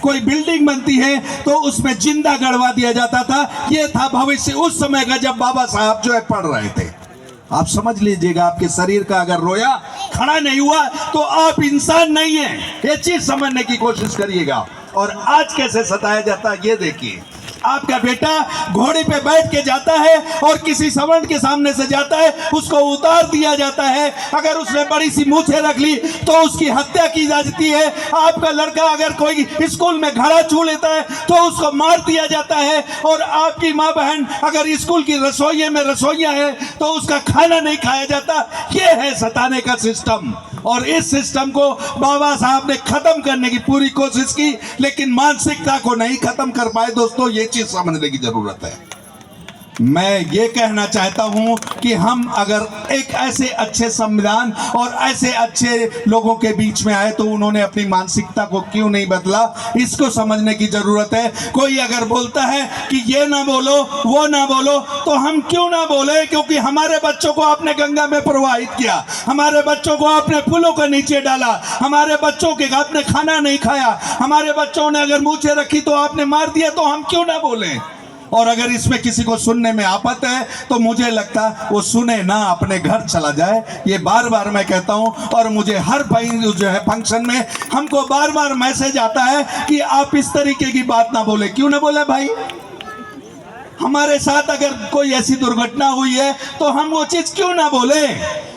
कोई बिल्डिंग बनती है तो उसमें जिंदा गड़वा दिया जाता था। ये था भविष्य उस समय का जब बाबा साहब जो है पढ़ रहे थे। आप समझ लीजिएगा, आपके शरीर का अगर रोया खड़ा नहीं हुआ तो आप इंसान नहीं है। ये चीज समझने की कोशिश करिएगा। और आज कैसे सताया जाता है ये देखिए। आपका बेटा घोड़े पे बैठ के जाता है और किसी सवर्ण के सामने से जाता है, उसको उतार दिया जाता है। अगर उसने बड़ी सी मूछें रख ली तो उसकी हत्या की जाती है। आपका लड़का अगर कोई स्कूल में घड़ा छू लेता है तो उसको मार दिया जाता है। और आपकी माँ बहन अगर स्कूल की रसोई में रसोइया है तो उसका खाना नहीं खाया जाता। ये है सताने का सिस्टम। और इस सिस्टम को बाबा साहब ने खत्म करने की पूरी कोशिश की, लेकिन मानसिकता को नहीं खत्म कर पाए। दोस्तों, ये चीज समझने की जरूरत है। मैं ये कहना चाहता हूं कि हम अगर एक ऐसे अच्छे संविधान और ऐसे अच्छे लोगों के बीच में आए तो उन्होंने अपनी मानसिकता को क्यों नहीं बदला, इसको समझने की जरूरत है। कोई अगर बोलता है कि ये ना बोलो वो ना बोलो तो हम क्यों ना बोले, क्योंकि हमारे बच्चों को आपने गंगा में प्रवाहित किया, हमारे बच्चों को आपने पुलों के नीचे डाला, हमारे बच्चों के आपने खाना नहीं खाया, हमारे बच्चों ने अगर मूछें रखी तो आपने मार दिया, तो हम क्यों ना बोले। और अगर इसमें किसी को सुनने में आपत है तो मुझे लगता वो सुने ना, अपने घर चला जाए। ये बार बार मैं कहता हूं। और मुझे हर जो है फंक्शन में हमको बार बार मैसेज आता है कि आप इस तरीके की बात ना बोले। क्यों ना बोले भाई? हमारे साथ अगर कोई ऐसी दुर्घटना हुई है तो हम वो चीज क्यों ना बोले।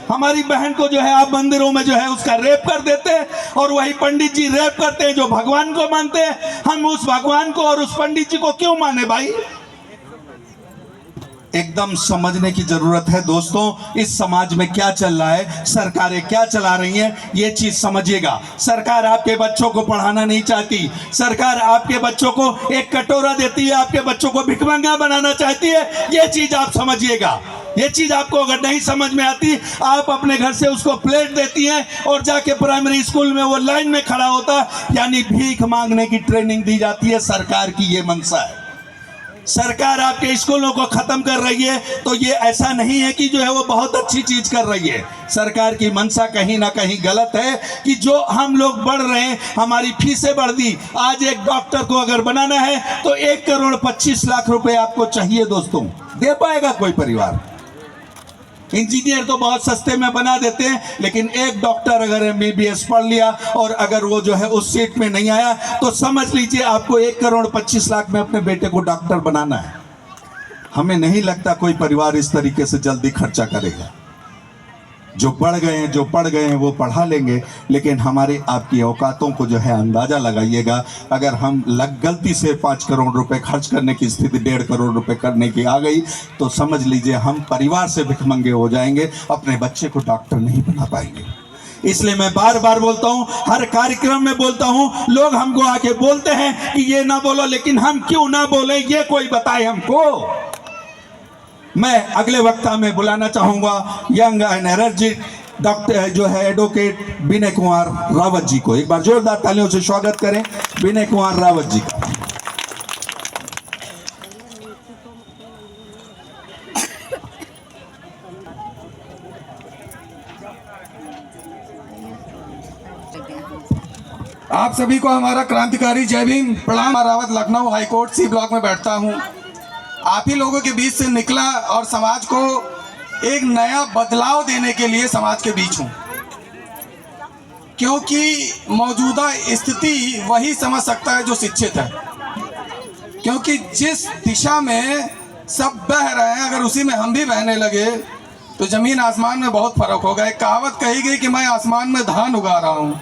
हमारी बहन को जो है आप मंदिरों में जो है उसका रेप कर देते हैं और वही पंडित जी रेप करते हैं जो भगवान को मानते हैं। हम उस भगवान को और उस पंडित जी को क्यों माने भाई? एकदम समझने की जरूरत है दोस्तों। इस समाज में क्या चल रहा है, सरकारें क्या चला रही हैं, ये चीज समझिएगा। सरकार आपके बच्चों को पढ़ाना नहीं चाहती। सरकार आपके बच्चों को एक कटोरा देती है, आपके बच्चों को भिखमंगा बनाना चाहती है। ये चीज आप समझिएगा। ये चीज आपको अगर नहीं समझ में आती, आप अपने घर से उसको प्लेट देती हैं और जाके प्राइमरी स्कूल में वो लाइन में खड़ा होता, यानी भीख मांगने की ट्रेनिंग दी जाती है। सरकार की ये मंशा है। सरकार आपके स्कूलों को खत्म कर रही है तो ये ऐसा नहीं है कि जो है वो बहुत अच्छी चीज कर रही है। सरकार की मंशा कहीं ना कहीं गलत है कि जो हम लोग बढ़ रहे हैं, हमारी फीसें बढ़ दी। आज एक डॉक्टर को अगर बनाना है तो 1,25,00,000 रुपए आपको चाहिए दोस्तों। दे पाएगा कोई परिवार? इंजीनियर तो बहुत सस्ते में बना देते हैं, लेकिन एक डॉक्टर अगर MBBS पढ़ लिया और अगर वो जो है उस सीट में नहीं आया तो समझ लीजिए आपको 1,25,00,000 में अपने बेटे को डॉक्टर बनाना है। हमें नहीं लगता कोई परिवार इस तरीके से जल्दी खर्चा करेगा। जो बढ़ गए हैं, जो पढ़ गए हैं वो पढ़ा लेंगे, लेकिन हमारे आपकी औकातों को जो है अंदाजा लगाइएगा। अगर हम गलती से 5 करोड़ रुपए खर्च करने की स्थिति 1.5 करोड़ रुपए करने की आ गई तो समझ लीजिए हम परिवार से भिखमंगे हो जाएंगे, अपने बच्चे को डॉक्टर नहीं बना पाएंगे। इसलिए मैं बार बार बोलता हूं, हर कार्यक्रम में बोलता हूं। लोग हमको आके बोलते हैं कि ये ना बोलो, लेकिन हम क्यों ना बोले ये कोई बताए हमको। मैं अगले वक्ता में बुलाना चाहूंगा यंग एंड एनर्जिक डॉक्टर जो है एडवोकेट विनय कुमार रावत जी को। एक बार जोरदार तालियों से स्वागत करें विनय कुमार रावत जी का। आप सभी को हमारा क्रांतिकारी जय भीम प्रणाम। Rawat Lucknow high court C block में बैठता हूं। आप ही लोगों के बीच से निकला और समाज को एक नया बदलाव देने के लिए समाज के बीच हूं, क्योंकि मौजूदा स्थिति वही समझ सकता है जो शिक्षित है। क्योंकि जिस दिशा में सब बह रहे हैं, अगर उसी में हम भी बहने लगे तो जमीन आसमान में बहुत फर्क होगा। एक कहावत कही गई कि मैं आसमान में धान उगा रहा हूं।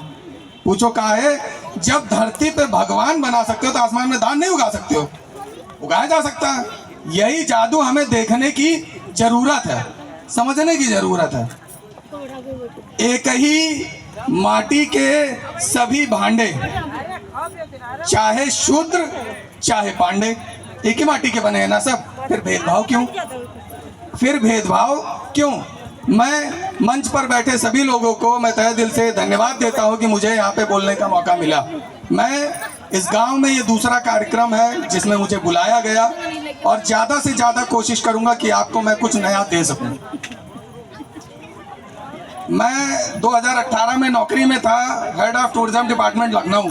पूछो काहे? जब धरती पे भगवान बना सकते हो तो आसमान में धान नहीं उगा सकते हो? उगाया जा सकता है। यही जादू हमें देखने की जरूरत है, समझने की जरूरत है। एक ही माटी के सभी भांडे, चाहे शूद्र चाहे पांडे, एक ही माटी के बने हैं ना सब। फिर भेदभाव क्यों? फिर भेदभाव क्यों? मैं मंच पर बैठे सभी लोगों को मैं तहे दिल से धन्यवाद देता हूं कि मुझे यहाँ पे बोलने का मौका मिला। मैं इस गांव में ये दूसरा कार्यक्रम है जिसमें मुझे बुलाया गया और ज़्यादा से ज़्यादा कोशिश करूंगा कि आपको मैं कुछ नया दे सकूं। मैं 2018 में नौकरी में था, head of tourism department Lucknow.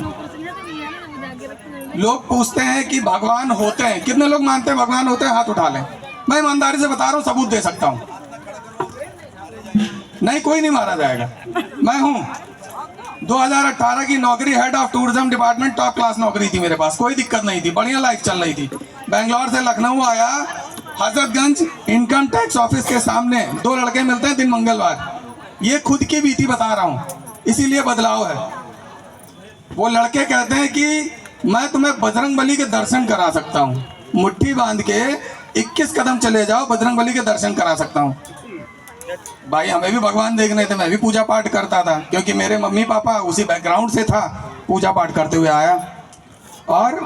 लोग पूछते हैं कि भगवान होते हैं, कितने लोग मानते हैं भगवान होते हैं? हाथ उठा लें। मैं ईमानदारी से बता रहा हूँ, सबूत दे सकता हूँ। नहीं, कोई नहीं मारा जाएगा। मैं हूँ 2018 की नौकरी, head of tourism department, top class नौकरी थी मेरे पास, कोई दिक्कत नहीं थी, बढ़िया लाइफ चल रही थी। बेंगलोर से लखनऊ आया, हजरतगंज इनकम टैक्स ऑफिस के सामने 2 लड़के मिलते हैं दिन मंगलवार। ये खुद की बीती बता रहा हूँ, इसीलिए बदलाव है। वो लड़के कहते हैं कि मैं तुम्हें बजरंगबली के दर्शन करा सकता हूँ, मुट्ठी बांध के 21 कदम चले जाओ, बजरंगबली के दर्शन करा सकता हूँ। भाई हमें भी भगवान देखने थे, मैं भी पूजा पाठ करता था, क्योंकि मेरे मम्मी पापा उसी बैकग्राउंड से था, पूजा पाठ करते हुए आया। और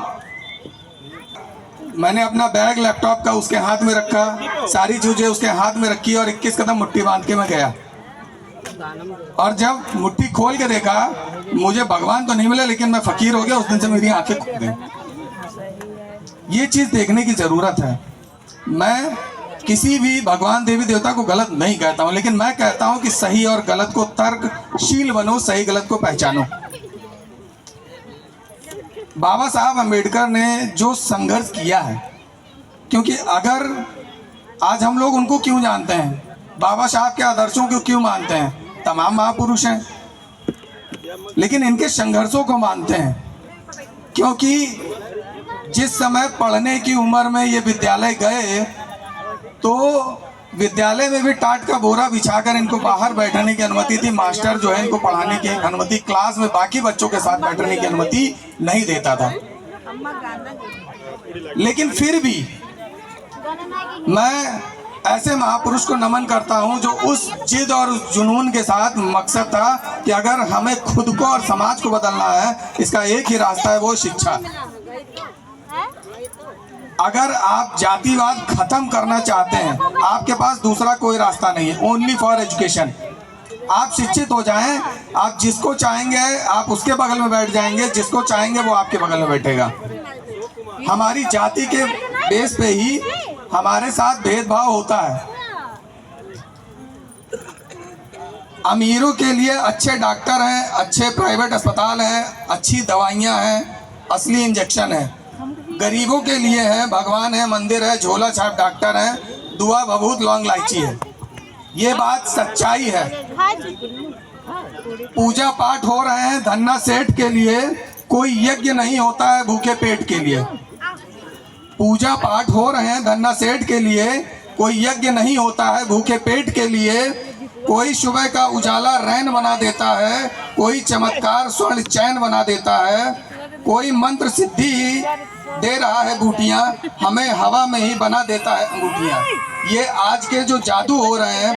मैंने अपना बैग लैपटॉप का उसके हाथ में रखा, सारी चीजें उसके हाथ में रखी और 21 कदम मुट्ठी बांध के मैं गया। और जब मुट्ठी खोल के देखा, मुझे भगवान तो नहीं मिला, लेकिन मैं फकीर हो गया। उस दिन से मेरी आंखें खुल गई। ये चीज देखने की जरूरत है। मैं किसी भी भगवान देवी देवता को गलत नहीं कहता हूं, लेकिन मैं कहता हूं कि सही और गलत को तर्कशील बनो, सही गलत को पहचानो। बाबा साहब अम्बेडकर ने जो संघर्ष किया है, क्योंकि अगर आज हम लोग उनको क्यों जानते हैं, बाबा साहब के आदर्शों को क्यों मानते हैं? तमाम महापुरुष हैं, लेकिन इनके संघर्षों को मानते हैं, क्योंकि जिस समय पढ़ने की उम्र में ये विद्यालय गए, तो विद्यालय में भी टाट का बोरा बिछाकर इनको बाहर बैठने की अनुमति थी। मास्टर जो है इनको पढ़ाने की अनुमति, क्लास में बाकी बच्चों के साथ बैठने की अनुमति नहीं देता था। लेकिन फिर भी मैं ऐसे महापुरुष को नमन करता हूं जो उस जिद और उस जुनून के साथ, मकसद था कि अगर हमें खुद को और समाज को बदलना है, इसका एक ही रास्ता है, वो शिक्षा। अगर आप जातिवाद खत्म करना चाहते हैं, आपके पास दूसरा कोई रास्ता नहीं है, ओनली फॉर एजुकेशन। आप शिक्षित हो जाएं, आप जिसको चाहेंगे आप उसके बगल में बैठ जाएंगे, जिसको चाहेंगे वो आपके बगल में बैठेगा। हमारी जाति के बेस पे ही हमारे साथ भेदभाव होता है। अमीरों के लिए अच्छे डॉक्टर हैं, अच्छे प्राइवेट अस्पताल हैं, अच्छी दवाइयां हैं, असली इंजेक्शन है। गरीबों के लिए है भगवान है, मंदिर है, झोला छाप डॉक्टर है, दुआ भभूत लौंग इलायची है। ये बात सच्चाई है। पूजा पाठ हो रहे हैं धन्ना सेठ के लिए, कोई यज्ञ नहीं होता है भूखे पेट के लिए। पूजा पाठ हो रहे हैं धन्ना सेठ के लिए, कोई यज्ञ नहीं होता है भूखे पेट के लिए। कोई सुबह का उजाला रैन बना देता है, कोई चमत्कार स्वर्ण चैन बना देता है, कोई मंत्र सिद्धि दे रहा है बूटियां, हमें हवा में ही बना देता है अंगूठियां। ये आज के जो जादू हो रहे हैं